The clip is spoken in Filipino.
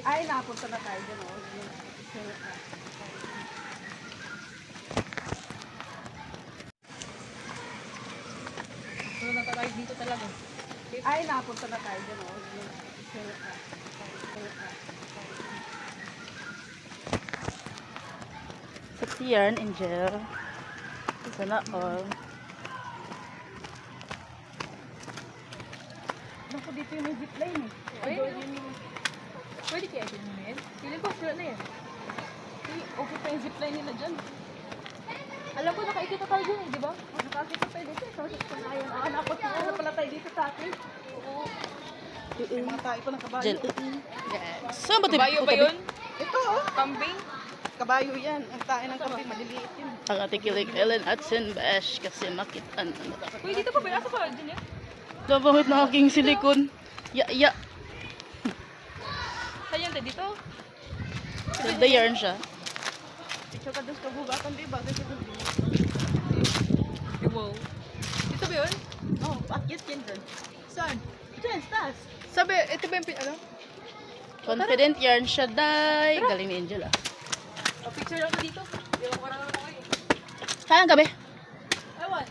Ay, napunta na tayo dyan. Oh. Pero natatay dito talaga. Ay, napunta na tayo dyan. Oh. Sexy yarn, Angel. Sana all. Naku, dito yung may zipline eh. Pwede kaya ito na yan? Feeling ko, sure na yan. Okay pa yung zipline nila dyan. Alam ko, nakaikita tayo dyan eh, di ba? Nakakita tayo dito. Sabi ko na yun. Ah, napunta pala tayo dito sa akin. Oo. Mga tayo pa ng kabayo. Angel. Yes. Saan ba ito? Kabayo ba yun? Ito oh. Kambing? Kabayo yan. Ang tayo ng kabayo. Maliliit yun. Ang ating kilig Ellen at Sinbash kasi makita na. Uy, dito pa ba? Asa pa? Dyan yan? Napamit na aking silikon. Ya. Saan yan tayo? Dito? The yarn siya. Ito ka doon sa kabugatan, di ba? Wow. Dito ba yun? Oh, pakyat yan dyan. Saan? Dyan, taas. Sabi, ito ba yung ano? Confident yarn siya, day. Galing ni Angel ah. Picture lang ko dito. Di ba ko lang ako eh. Sayang gabi. Ewan.